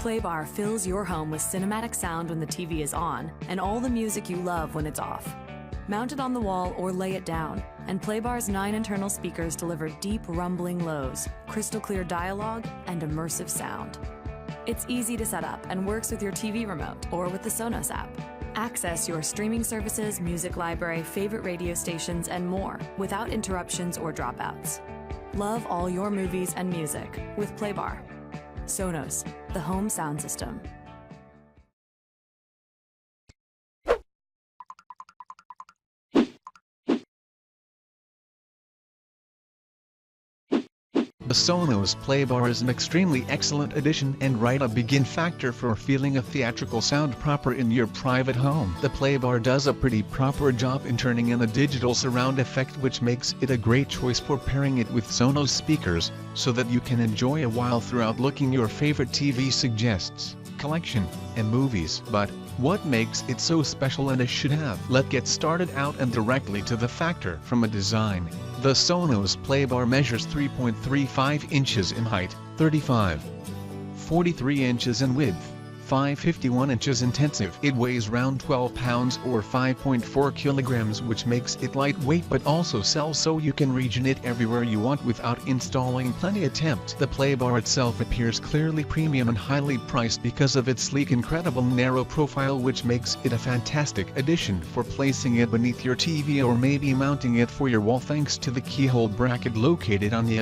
Playbar fills your home with cinematic sound when the TV is on, and all the music you love when it's off. Mount it on the wall or lay it down, and Playbar's 9 internal speakers deliver deep rumbling lows, crystal clear dialogue, and immersive sound. It's easy to set up and works with your TV remote or with the Sonos app. Access your streaming services, music library, favorite radio stations, and more without interruptions or dropouts. Love all your movies and music with Playbar. Sonos, the home sound system. The Sonos Playbar is an extremely excellent addition and right a begin factor for feeling a theatrical sound proper in your private home. The Playbar does a pretty proper job in turning in a digital surround effect, which makes it a great choice for pairing it with Sonos speakers, so that you can enjoy a while throughout looking your favorite TV suggests, collection, and movies. But what makes it so special and a should-have? Let's get started out and directly to the factor. From a design, the Sonos Playbar measures 3.35 inches in height, 35.43 inches in width, 5.51 inches intensive. It weighs around 12 pounds or 5.4 kilograms, which makes it lightweight but also sells so you can region it everywhere you want without installing plenty attempt. The Playbar itself appears clearly premium and highly priced because of its sleek, incredible narrow profile, which makes it a fantastic addition for placing it beneath your TV or maybe mounting it for your wall thanks to the keyhole bracket located on the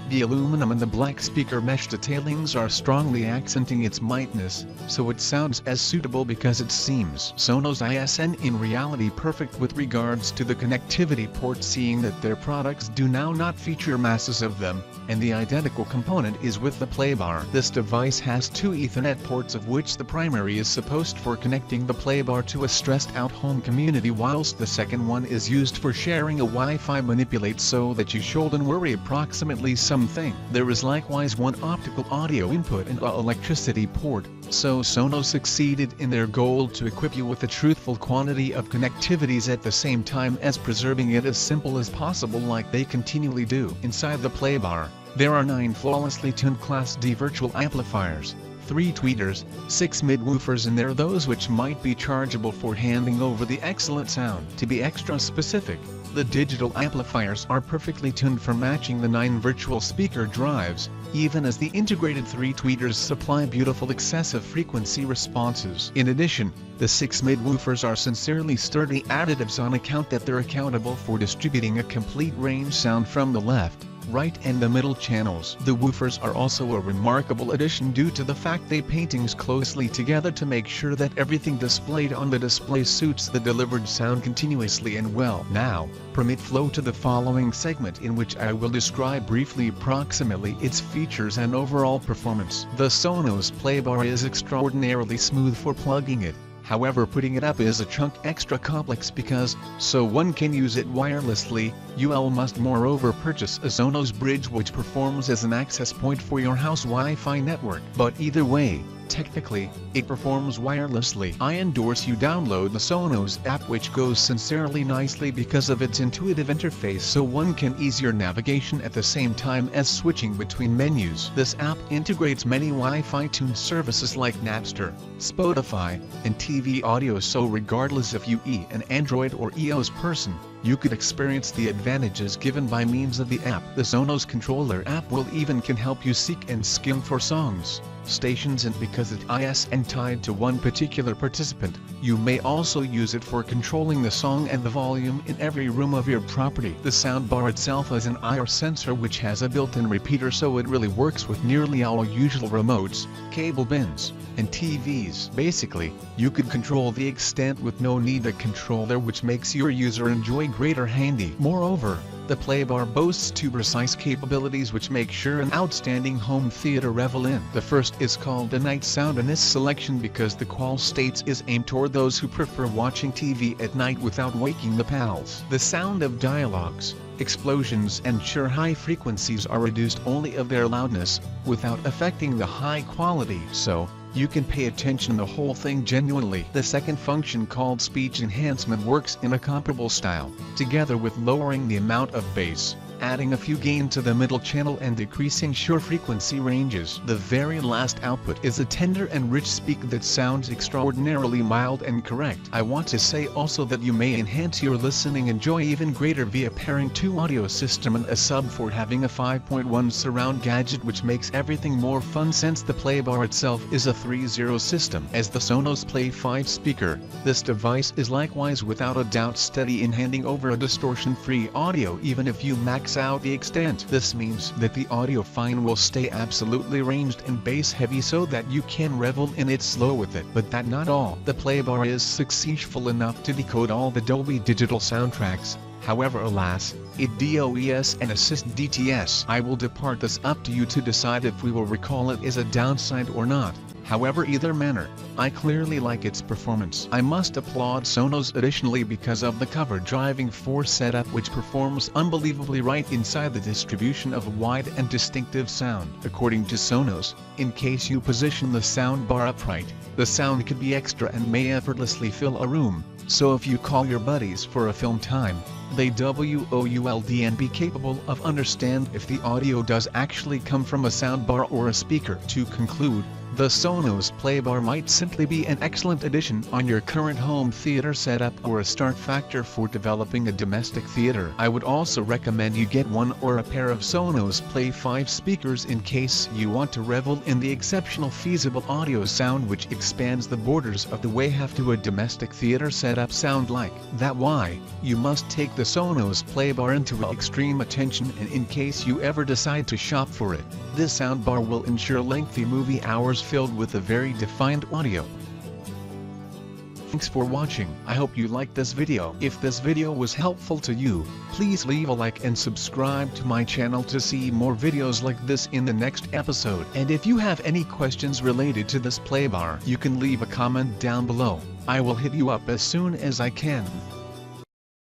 The aluminum and the black speaker mesh detailings are strongly accenting its mightiness, so it sounds as suitable because it seems Sonos ISN in reality perfect with regards to the connectivity port, seeing that their products do now not feature masses of them, and the identical component is with the Playbar. This device has 2 Ethernet ports, of which the primary is supposed for connecting the Playbar to a stressed out home community, whilst the second one is used for sharing a Wi-Fi manipulate so that you shouldn't worry approximately something. There is likewise one optical audio input and a electricity port, so Sonos succeeded in their goal to equip you with a truthful quantity of connectivities at the same time as preserving it as simple as possible, like they continually do. Inside the Playbar, there are 9 flawlessly tuned Class D virtual amplifiers, 3 tweeters, 6 mid-woofers, and there are those which might be chargeable for handing over the excellent sound. To be extra specific, the digital amplifiers are perfectly tuned for matching the 9 virtual speaker drives, even as the integrated 3 tweeters supply beautiful excessive frequency responses. In addition, the 6 mid-woofers are sincerely sturdy additives on account that they're accountable for distributing a complete range sound from the left, right and the middle channels. The woofers are also a remarkable addition due to the fact they paintings closely together to make sure that everything displayed on the display suits the delivered sound continuously and well. Now, permit flow to the following segment in which I will describe briefly approximately its features and overall performance. The Sonos Playbar is extraordinarily smooth for plugging it. However, putting it up is a chunk extra complex because, so one can use it wirelessly, you must moreover purchase a Sonos bridge which performs as an access point for your house Wi-Fi network. But either way, technically, it performs wirelessly. I endorse you download the Sonos app, which goes sincerely nicely because of its intuitive interface, so one can ease your navigation at the same time as switching between menus. This app integrates many Wi-Fi tuned services like Napster, Spotify, and TV audio, so regardless if you an Android or iOS person, you could experience the advantages given by means of the app. The Sonos controller app will even can help you seek and skim for songs, stations, and because it is tied to one particular participant, you may also use it for controlling the song and the volume in every room of your property. The soundbar itself is an IR sensor which has a built-in repeater, so it really works with nearly all usual remotes, cable bins, and TVs. Basically, you could control the extent with no need a controller, which makes your user enjoy greater handy. Moreover, the Playbar boasts 2 precise capabilities which make sure an outstanding home theater revel in. The first is called a night sound, and this selection because the qual states is aimed toward those who prefer watching TV at night without waking the pals. The sound of dialogues, explosions and sheer high frequencies are reduced only of their loudness, without affecting the high quality, so you can pay attention the whole thing genuinely. The second function, called speech enhancement, works in a comparable style, together with lowering the amount of bass, adding a few gain to the middle channel and decreasing sure frequency ranges. The very last output is a tender and rich speak that sounds extraordinarily mild and correct. I want to say also that you may enhance your listening enjoy even greater via pairing two audio system and a sub for having a 5.1 surround gadget, which makes everything more fun since the Playbar itself is a 3.0 system. As the Sonos Play 5 speaker, this device is likewise without a doubt steady in handing over a distortion-free audio even if you max out the extent. This means that the audio fine will stay absolutely ranged and bass heavy so that you can revel in it slow with it. But that not all. The Playbar is successful enough to decode all the Dolby Digital soundtracks. However, alas, it DOES and assist DTS. I will depart this up to you to decide if we will recall it as a downside or not. However, either manner, I clearly like its performance. I must applaud Sonos additionally because of the cover driving force setup, which performs unbelievably right inside the distribution of a wide and distinctive sound. According to Sonos, in case you position the soundbar upright, the sound could be extra and may effortlessly fill a room. So if you call your buddies for a film time, they would and be capable of understand if the audio does actually come from a soundbar or a speaker. To conclude, the Sonos Playbar might simply be an excellent addition on your current home theater setup or a start factor for developing a domestic theater. I would also recommend you get one or a pair of Sonos Play 5 speakers in case you want to revel in the exceptional feasible audio sound which expands the borders of the way have to a domestic theater setup sound like. That why, you must take the Sonos Playbar into extreme attention, and in case you ever decide to shop for it, this soundbar will ensure lengthy movie hours filled with a very defined audio. Thanks for watching. I hope you liked this video. If this video was helpful to you, please leave a like and subscribe to my channel to see more videos like this in the next episode. And if you have any questions related to this Playbar, you can leave a comment down below. I will hit you up as soon as I can.